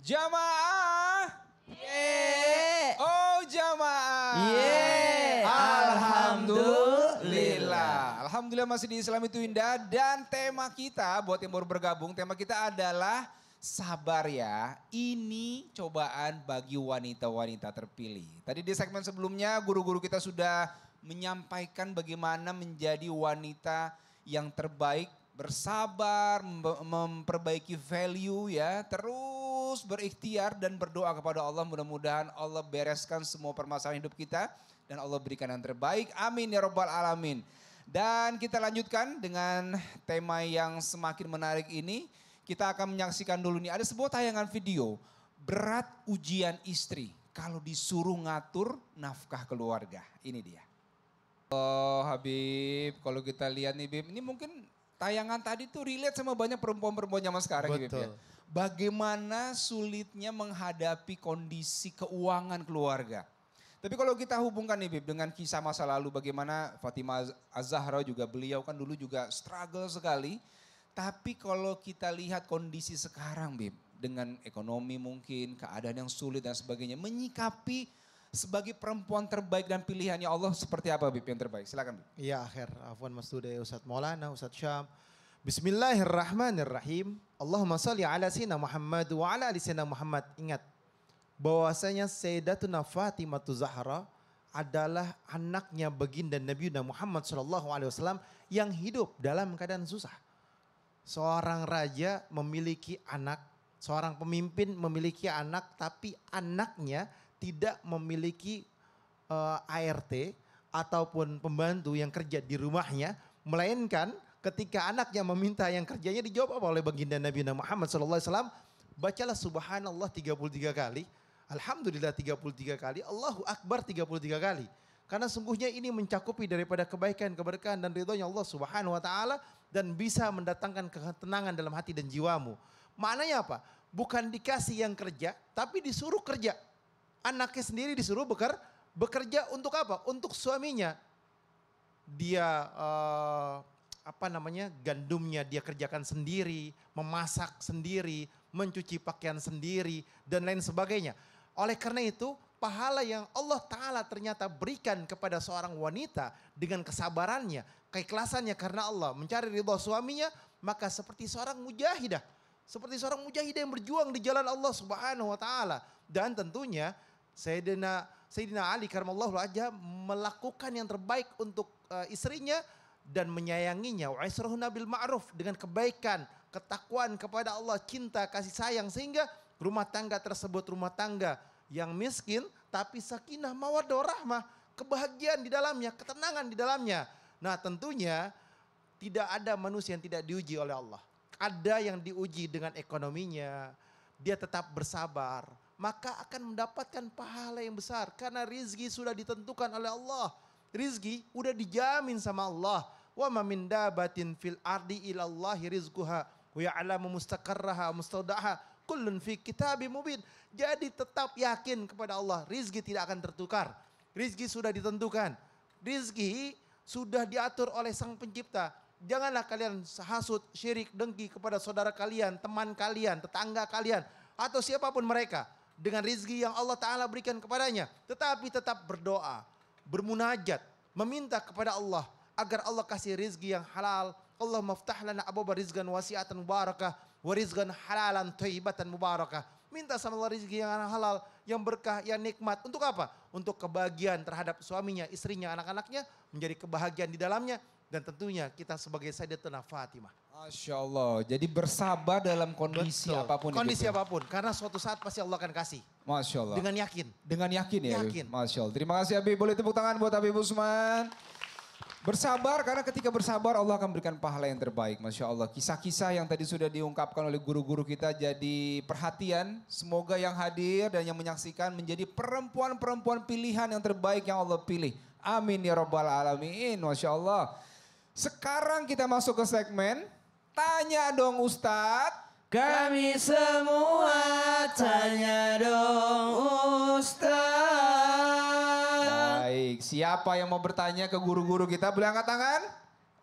Jamaah. Yeay. Oh jamaah. Yeay. Alhamdulillah. Alhamdulillah masih di Islam itu indah. Dan tema kita buat yang baru bergabung, tema kita adalah sabar ya. Ini cobaan bagi wanita-wanita terpilih. Tadi di segmen sebelumnya guru-guru kita sudah menyampaikan bagaimana menjadi wanita yang terbaik, bersabar, memperbaiki value ya, terus berikhtiar dan berdoa kepada Allah, mudah-mudahan Allah bereskan semua permasalahan hidup kita dan Allah berikan yang terbaik. Amin ya rabbal alamin. Dan kita lanjutkan dengan tema yang semakin menarik ini. Kita akan menyaksikan dulu nih, ada sebuah tayangan video, berat ujian istri kalau disuruh ngatur nafkah keluarga. Ini dia. Oh Habib, kalau kita lihat nih Bib, ini mungkin tayangan tadi tuh relate sama banyak perempuan-perempuan zaman sekarang. Betul. Bib, ya. Bagaimana sulitnya menghadapi kondisi keuangan keluarga. Tapi kalau kita hubungkan nih Bib dengan kisah masa lalu, bagaimana Fatimah Az-Zahra juga, beliau kan dulu juga struggle sekali. Tapi kalau kita lihat kondisi sekarang Bib, dengan ekonomi mungkin, keadaan yang sulit dan sebagainya, menyikapi sebagai perempuan terbaik dan pilihannya Allah seperti apa Bib yang terbaik? Silakan Bib. Ya akhir, afwan Mas Dude, Ustadz Maulana, Ustadz Syam. Bismillahirrahmanirrahim. Allahumma salli ala sayyidina Muhammad wa ala ali sayyidina Muhammad. Ingat bahwasanya Sayyidatuna Fatimah Zahra adalah anaknya baginda Nabi Muhammad SAW yang hidup dalam keadaan susah. Seorang raja memiliki anak, seorang pemimpin memiliki anak, tapi anaknya tidak memiliki ART ataupun pembantu yang kerja di rumahnya, melainkan ketika anaknya meminta yang kerjanya dijawab apa oleh baginda Nabi Muhammad SAW, bacalah subhanallah 33 kali, alhamdulillah 33 kali, Allahu Akbar 33 kali. Karena sungguhnya ini mencakupi daripada kebaikan, keberkahan dan ridhonya Allah Subhanahu wa taala dan bisa mendatangkan ketenangan dalam hati dan jiwamu. Maknanya apa? Bukan dikasih yang kerja, tapi disuruh kerja. Anaknya sendiri disuruh bekerja untuk apa? Untuk suaminya. Dia gandumnya dia kerjakan sendiri, memasak sendiri, mencuci pakaian sendiri dan lain sebagainya. Oleh karena itu, pahala yang Allah Ta'ala ternyata berikan kepada seorang wanita dengan kesabarannya, keikhlasannya karena Allah, mencari ridha suaminya, maka seperti seorang mujahidah. Seperti seorang mujahidah yang berjuang di jalan Allah Subhanahu wa taala. Dan tentunya Sayyidina Ali karamallahu wajhah melakukan yang terbaik untuk istrinya dan menyayanginya. Wa israhuna bil ma'ruf, dengan kebaikan, ketakwaan kepada Allah, cinta, kasih sayang, sehingga rumah tangga tersebut rumah tangga yang miskin tapi sakinah mawaddah warahmah, kebahagiaan di dalamnya, ketenangan di dalamnya. Nah, tentunya tidak ada manusia yang tidak diuji oleh Allah. Ada yang diuji dengan ekonominya, dia tetap bersabar, maka akan mendapatkan pahala yang besar karena rizki sudah ditentukan oleh Allah. Rizki udah dijamin sama Allah. Wa ma min dabatin fil ardi ilallahi rizquha wa ya'lamu mustaqarraha mustaudaha kullun fi kitabim mubin. Jadi tetap yakin kepada Allah, rizki tidak akan tertukar. Rizki sudah ditentukan. Rizki sudah diatur oleh Sang Pencipta. Janganlah kalian hasut, syirik, dengki kepada saudara kalian, teman kalian, tetangga kalian, atau siapapun mereka dengan rizki yang Allah Ta'ala berikan kepadanya. Tetapi tetap berdoa, bermunajat, meminta kepada Allah agar Allah kasih rizki yang halal. Allah maftah lana abwaba rizqan wasi'atan mubarakah wa rizqan halalan thayyibatan mubarakah. Minta sama Allah rizki yang halal, yang berkah, yang nikmat. Untuk apa? Untuk kebahagiaan terhadap suaminya, istrinya, anak-anaknya, menjadi kebahagiaan di dalamnya. Dan tentunya kita sebagai Sayyidatuna Fatimah. Masya Allah, jadi bersabar dalam kondisi Betul. apapun. Kondisi Bib, ya? apapun, karena suatu saat pasti Allah akan kasih. Masya Allah. Dengan yakin. Dengan yakin ya Bib? Yakin. Masya Allah. Terima kasih Habib, boleh tepuk tangan buat Habib Usman. Bersabar, karena ketika bersabar Allah akan berikan pahala yang terbaik. Masya Allah, kisah-kisah yang tadi sudah diungkapkan oleh guru-guru kita jadi perhatian. Semoga yang hadir dan yang menyaksikan menjadi perempuan-perempuan pilihan yang terbaik yang Allah pilih. Amin ya rabbal alamin. Masya Allah. Sekarang kita masuk ke segmen Tanya Dong Ustadz. Kami semua tanya dong Ustaz. Baik, siapa yang mau bertanya ke guru-guru kita? Boleh angkat tangan?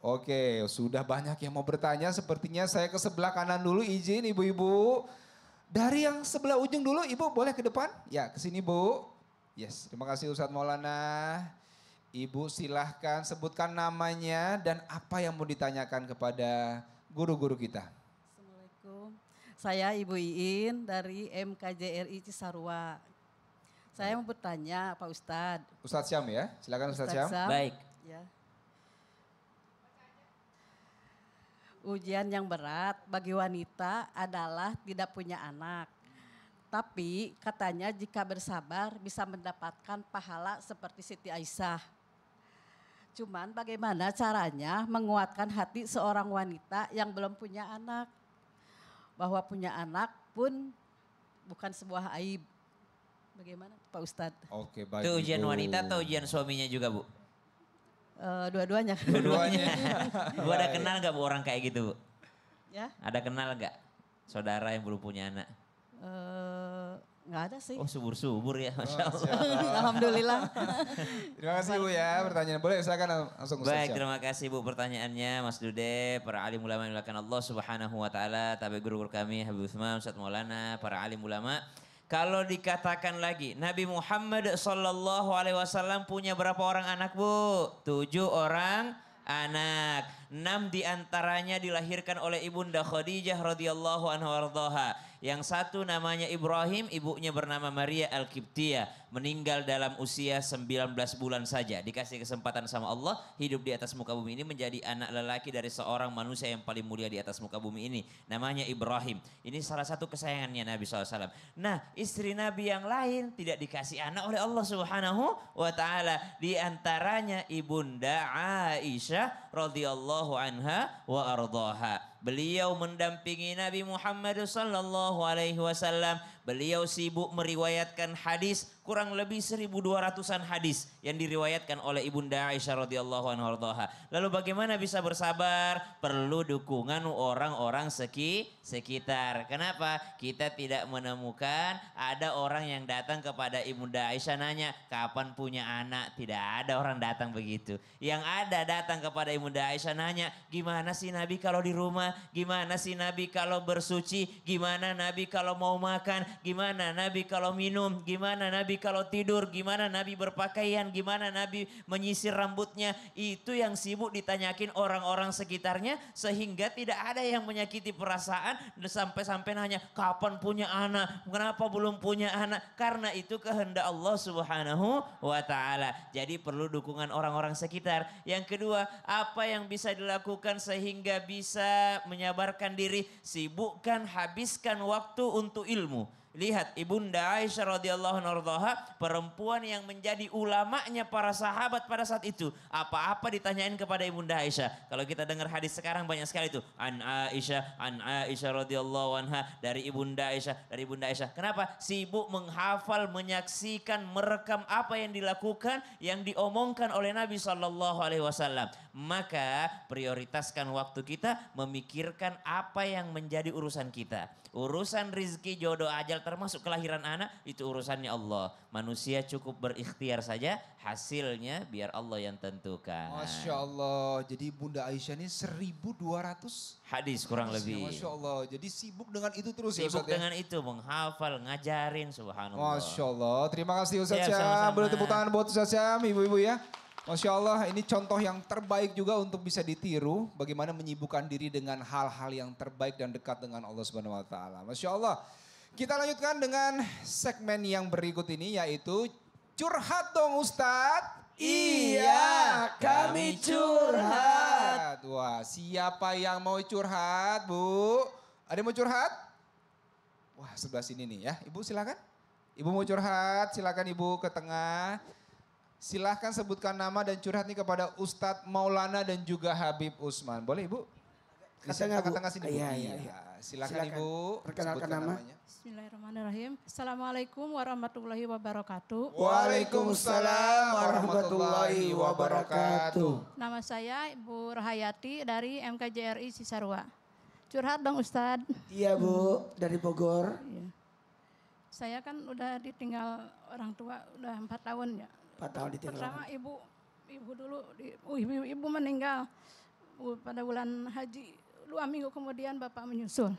Oke, sudah banyak yang mau bertanya. Sepertinya saya ke sebelah kanan dulu, izin ibu-ibu. Dari yang sebelah ujung dulu, Ibu boleh ke depan? Ya, ke sini Bu. Yes, terima kasih Ustadz Maulana. Ibu silahkan sebutkan namanya dan apa yang mau ditanyakan kepada guru-guru kita. Assalamualaikum. Saya Ibu Iin dari MKJRI Cisarua. Saya mau bertanya Pak Ustadz. Ustadz Syam ya, silakan Ustadz Syam. Sam. Baik. Ya. Ujian yang berat bagi wanita adalah tidak punya anak. Tapi katanya jika bersabar bisa mendapatkan pahala seperti Siti Aisyah. Cuman bagaimana caranya menguatkan hati seorang wanita yang belum punya anak. Bahwa punya anak pun bukan sebuah aib. Bagaimana Pak Ustadz? Oke, baik. Itu ujian Ibu. wanita atau ujian suaminya juga Bu? Dua-duanya. Dua-duanya. Bu ada kenal gak Bu orang kayak gitu Bu? Ya, Ada kenal gak saudara yang belum punya anak? nggak ada sih. Oh subur-subur ya Masya Allah. Alhamdulillah. Terima kasih Bu ya pertanyaan. Boleh silakan langsung Ustadz Baik, Syam. terima kasih Bu pertanyaannya Mas Dude, para alim ulama yang dimuliakan Allah Subhanahu wa taala, tabi guru kami Habib Utsman, Ustaz Maulana, para alim ulama. Kalau dikatakan lagi, Nabi Muhammad sallallahu alaihi wasallam punya berapa orang anak Bu? 7 orang anak. 6 diantaranya dilahirkan oleh Ibunda Khadijah radhiyallahu anha warḍaha. Yang satu namanya Ibrahim, ibunya bernama Maria Al-Qibtiyah. Meninggal dalam usia 19 bulan saja. Dikasih kesempatan sama Allah, hidup di atas muka bumi ini menjadi anak lelaki dari seorang manusia yang paling mulia di atas muka bumi ini. Namanya Ibrahim. Ini salah satu kesayangannya Nabi SAW. Nah, istri Nabi yang lain tidak dikasih anak oleh Allah Subhanahu wa taala. Di antaranya Ibunda Aisyah radhiyallahu anha wa ardhaha. Beliau mendampingi Nabi Muhammad sallallahu alaihi wasallam. Beliau sibuk meriwayatkan hadis, kurang lebih 1.200-an hadis yang diriwayatkan oleh Ibunda Aisyah radhiyallahu anha warḍaha. Lalu bagaimana bisa bersabar? Perlu dukungan orang-orang sekitar. Kenapa? Kita tidak menemukan ada orang yang datang kepada Ibunda Aisyah nanya, kapan punya anak? Tidak ada orang datang begitu. Yang ada datang kepada Ibunda Aisyah nanya, gimana sih Nabi kalau di rumah? Gimana sih Nabi kalau bersuci? Gimana Nabi kalau mau makan? Gimana Nabi kalau minum? Gimana Nabi kalau tidur? Gimana Nabi berpakaian? Gimana Nabi menyisir rambutnya? Itu yang sibuk ditanyakin orang-orang sekitarnya sehingga tidak ada yang menyakiti perasaan sampai-sampai nanya kapan punya anak? Kenapa belum punya anak? Karena itu kehendak Allah Subhanahu wa taala. Jadi perlu dukungan orang-orang sekitar. Yang kedua, apa yang bisa dilakukan sehingga bisa menyabarkan diri? Sibukkan, habiskan waktu untuk ilmu. Lihat Ibunda Aisyah radhiyallahu anha, perempuan yang menjadi ulamanya para sahabat pada saat itu. Apa-apa ditanyain kepada Ibunda Aisyah. Kalau kita dengar hadis sekarang banyak sekali itu. An Aisyah radhiyallahu anha, dari Ibunda Aisyah. Kenapa? Sibuk menghafal, menyaksikan, merekam apa yang dilakukan, yang diomongkan oleh Nabi SAW. Maka prioritaskan waktu kita memikirkan apa yang menjadi urusan kita. Urusan rizki, jodoh, ajal termasuk kelahiran anak itu urusannya Allah. Manusia cukup berikhtiar saja, hasilnya biar Allah yang tentukan. Masya Allah, jadi Bunda Aisyah ini 1.200 Hadis kurang lebih. Masya Allah, jadi sibuk dengan itu terus ya Sibuk Ustadz ya? dengan itu, menghafal, ngajarin, subhanallah. Masya Allah, terima kasih Ustadz Siap, Syam. sama-sama. Boleh tepuk tangan buat Ustadz Syam, ibu-ibu ya. Masya Allah, ini contoh yang terbaik juga untuk bisa ditiru. Bagaimana menyibukkan diri dengan hal-hal yang terbaik dan dekat dengan Allah Subhanahu Wa Taala. Masya Allah. Kita lanjutkan dengan segmen yang berikut ini yaitu curhat dong Ustadz. Iya, kami curhat. Wah, siapa yang mau curhat, Bu? Ada yang mau curhat? Wah, sebelah sini nih ya. Ibu silakan. Ibu mau curhat, silakan Ibu ke tengah. Silahkan sebutkan nama dan curhat nih kepada Ustadz Maulana dan juga Habib Utsman. Boleh Ibu? Ke tengah, Bu. Tengah sini Bu. Iya. Silakan Ibu. Perkenalkan sebutkan nama. namanya. Bismillahirrahmanirrahim. Assalamualaikum warahmatullahi wabarakatuh. Waalaikumsalam warahmatullahi wabarakatuh. Nama saya Ibu Rahayati dari MKJRI Cisarua. Curhat dong Ustadz. Iya Bu, dari Bogor. Iya. Saya kan udah ditinggal orang tua udah 4 tahun ya. 4 tahun ditinggal. Pertama ibu dulu, ibu meninggal pada bulan haji. 2 minggu kemudian bapak menyusul.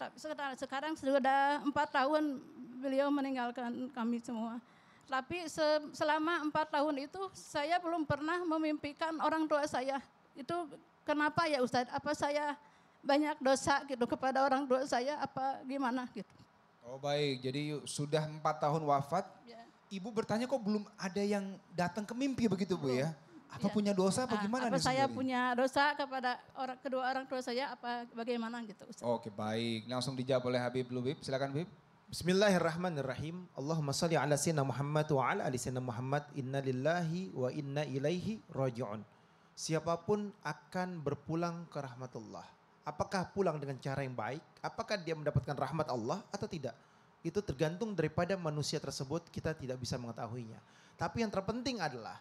Tapi sekarang sudah 4 tahun beliau meninggalkan kami semua. Tapi selama 4 tahun itu saya belum pernah memimpikan orang tua saya. Itu kenapa ya Ustadz? Apa saya banyak dosa gitu kepada orang tua saya apa gimana gitu? Oh baik, jadi sudah 4 tahun wafat. Ya. Ibu bertanya kok belum ada yang datang ke mimpi begitu Bu ya? Apa Ya. punya dosa apa gimana Apa nih saya sebenarnya? punya dosa kepada kedua orang tua saya apa bagaimana gitu Ustadz? Oke baik, langsung dijawab oleh Habib Lubib. Silakan Habib. Bismillahirrahmanirrahim. Allahumma salli ala sayyidina Muhammad wa ala ali sayyidina Muhammad. Inna lillahi wa inna ilaihi raji'un. Siapapun akan berpulang ke rahmatullah. Apakah pulang dengan cara yang baik? Apakah dia mendapatkan rahmat Allah atau tidak? Itu tergantung daripada manusia tersebut, kita tidak bisa mengetahuinya. Tapi yang terpenting adalah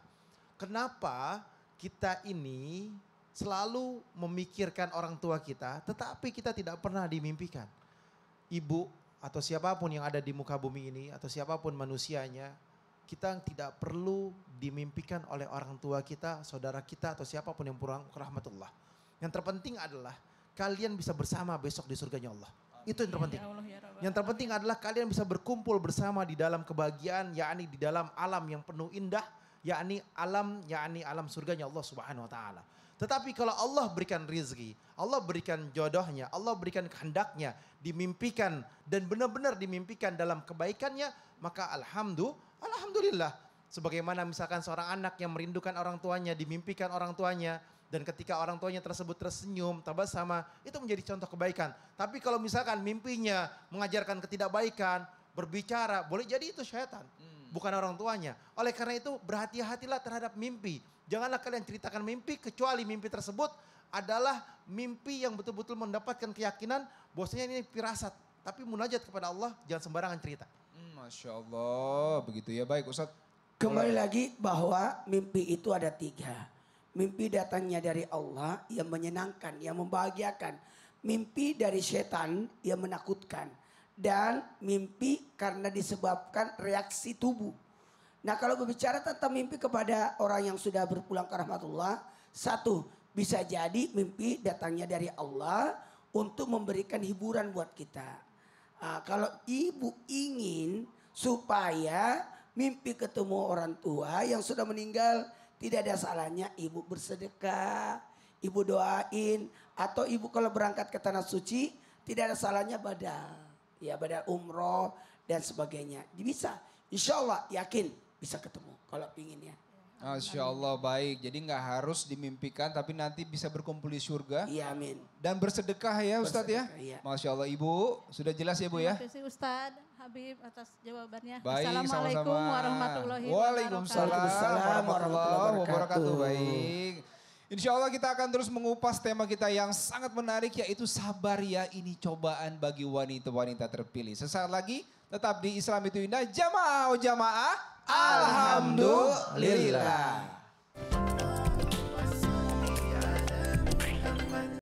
kenapa kita ini selalu memikirkan orang tua kita, tetapi kita tidak pernah dimimpikan. Ibu atau siapapun yang ada di muka bumi ini, atau siapapun manusianya, kita tidak perlu dimimpikan oleh orang tua kita, saudara kita, atau siapapun yang pulang ke rahmatullah. Yang terpenting adalah kalian bisa bersama besok di surganya Allah. Itu yang terpenting. Ya Allah, ya Rabbal Yang terpenting adalah kalian bisa berkumpul bersama di dalam kebahagiaan, yakni di dalam alam yang penuh indah, yakni alam surganya Allah Subhanahu wa taala. Tetapi kalau Allah berikan rizki, Allah berikan jodohnya, Allah berikan kehendaknya, dimimpikan dan benar-benar dimimpikan dalam kebaikannya, maka alhamdulillah. Sebagaimana misalkan seorang anak yang merindukan orang tuanya, dimimpikan orang tuanya, dan ketika orang tuanya tersebut tersenyum, tabasama, itu menjadi contoh kebaikan. Tapi kalau misalkan mimpinya mengajarkan ketidakbaikan, berbicara, boleh jadi itu syaitan. Bukan orang tuanya. Oleh karena itu berhati-hatilah terhadap mimpi. Janganlah kalian ceritakan mimpi kecuali mimpi tersebut adalah mimpi yang betul-betul mendapatkan keyakinan bahwasanya ini firasat. Tapi munajat kepada Allah jangan sembarangan cerita. Masya Allah, begitu ya. Baik Ustadz. Kembali lagi bahwa mimpi itu ada 3. Mimpi datangnya dari Allah yang menyenangkan, yang membahagiakan. Mimpi dari setan yang menakutkan. Dan mimpi karena disebabkan reaksi tubuh. Nah kalau berbicara tentang mimpi kepada orang yang sudah berpulang ke rahmatullah. 1, bisa jadi mimpi datangnya dari Allah untuk memberikan hiburan buat kita. Kalau ibu ingin supaya mimpi ketemu orang tua yang sudah meninggal, tidak ada salahnya ibu bersedekah, ibu doain, atau ibu kalau berangkat ke tanah suci tidak ada salahnya badal, ya badal umroh dan sebagainya. Bisa, insya Allah yakin bisa ketemu kalau pinginnya. Masya Allah baik, jadi nggak harus dimimpikan tapi nanti bisa berkumpul di surga. Iya amin. Dan bersedekah ya Ustadz ya. Bersedekah, iya. Masya Allah Ibu, sudah jelas ya Bu ya. Terima kasih Ustadz Habib atas jawabannya. Baik, Assalamualaikum sama-sama. warahmatullahi Waalaikumsalam Waalaikumsalam warahmatullahi wabarakatuh. wabarakatuh. Baik. Insya Allah kita akan terus mengupas tema kita yang sangat menarik yaitu sabar ya, ini cobaan bagi wanita-wanita terpilih. Sesaat lagi tetap di Islam itu Indah, jamaah. Alhamdulillah.